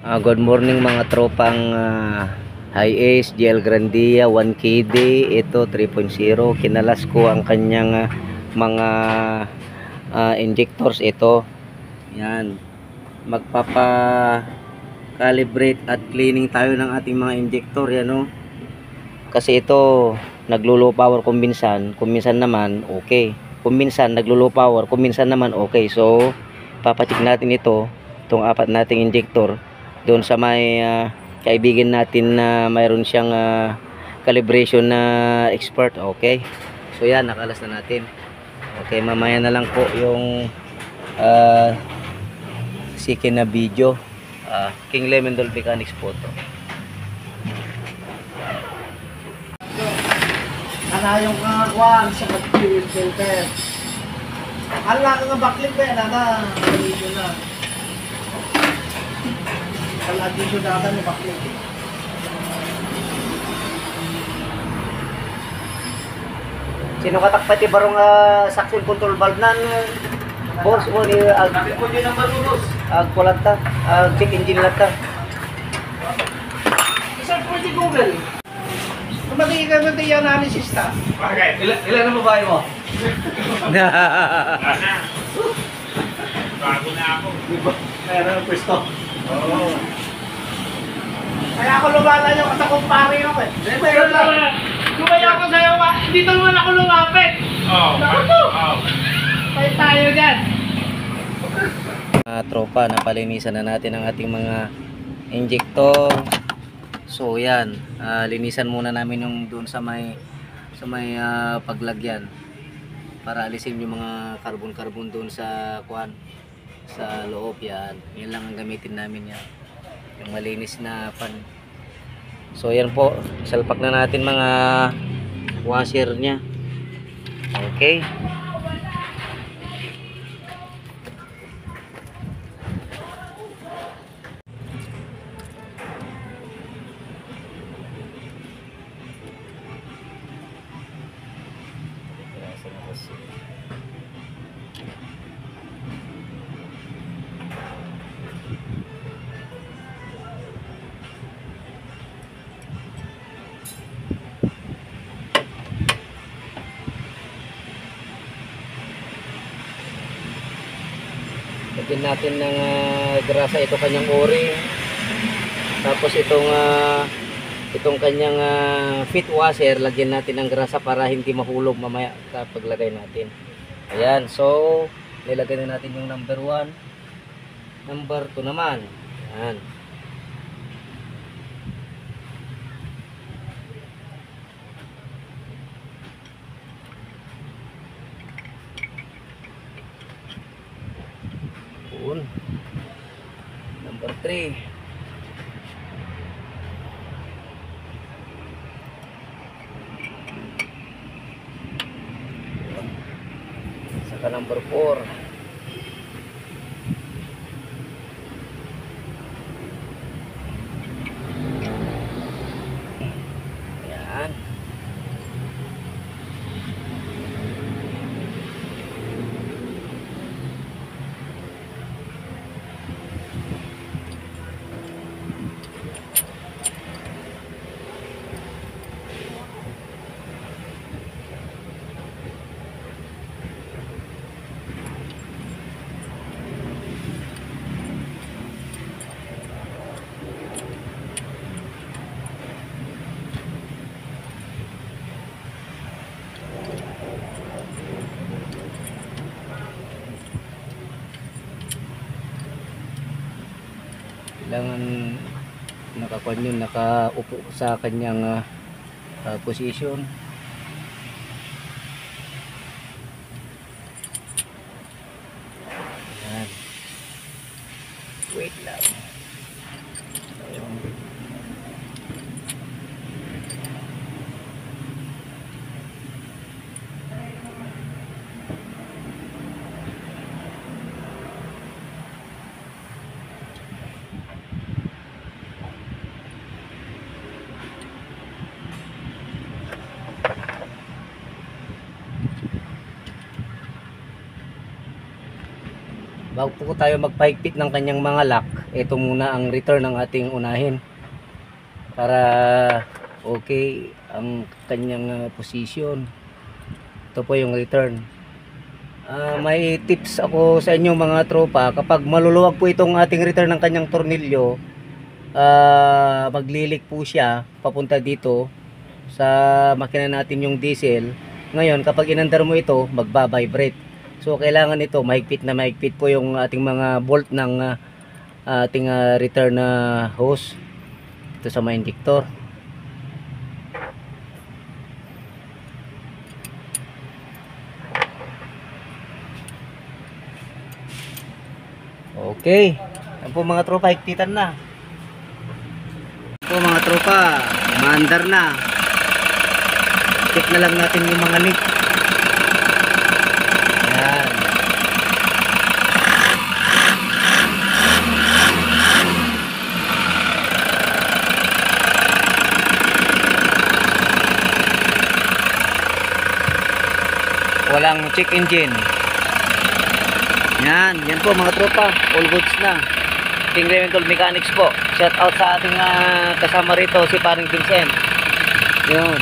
Good morning mga tropang High Ace, GL Grandia, 1KD, ito 3.0. Kinalas ko ang kanyang mga injectors ito. Yan. Magpapa-calibrate at cleaning tayo ng ating mga injector. Yan o. Kasi ito, naglo-low power kuminsan naman okay. Kuminsan naglo-low power, kuminsan naman okay. So, papacheck natin itong apat nating injector doon sa may kaibigan natin na mayroon siyang calibration na expert. Okay, so yan, nakalas na natin. Okay, mamaya na lang po yung sikin na video. King Lemon Doll Mechanics po to. Yung kakakuan sa pag-fuel filter. Hala ka nga backlit ba yan? Dito na. Palagi siya dagan yung backlit. Sino katakpati barong suction control valve nan boss mo ni Bakit po din ang marunos? kulata check engine lata. Search mo si Google. Kumatingin ka natin yung analysis ta. Okay, ilan ang babae mo? Bago na ako. Meron ang pwesto. Oo. Kaya ako lumalayo kasi kumpare ako eh. Meron lang. Lumaya ako sa'yo, dito naman ako lumapit. Oo. Oo. Kaya tayo dyan. Tropa, napalinisan na natin ang ating mga injector. So yan, linisan muna namin yung doon sa may paglagyan para alisin yung mga carbon doon sa sa loob. Yan lang ang gamitin namin, yan yung malinis na pan. So yan po, salpak na natin mga washer nya. Okay, lagyan natin ng grasa ito kanyang ori, tapos itong kanyang fit washer, lagyan natin ng grasa para hindi mahulog mamaya kapag lagay natin. Ayan, so nilagay na natin yung number 1, number 2 naman. Ayan, number 3, saka number 4. Ayan, kailangan nakakuan yun, nakaupo sa kanyang position. Ayan, wait lang. Ayan. bago po tayo magpahigpit ng kanyang mga lock, ito muna ang return ng ating unahin para okay ang kanyang position. Ito po yung return. May tips ako sa inyo mga tropa, kapag maluluwag po itong ating return ng kanyang tornilyo, maglilik po siya papunta dito sa makina natin yung diesel. Ngayon kapag inandar mo ito, magba-vibrate. So kailangan ito mahigpit na mahigpit po yung ating mga bolt ng ating return na hose ito sa mga injector. Okay, yan po mga tropa, higpitan na. Yan po mga tropa, maandar na. Check na lang natin yung mga leak. Yan. Walang check engine. Yan po mga tropa, all goods na. Ating Remington Mechanics po. Shout out sa ating kasama rito si Paring Vincent. Yun.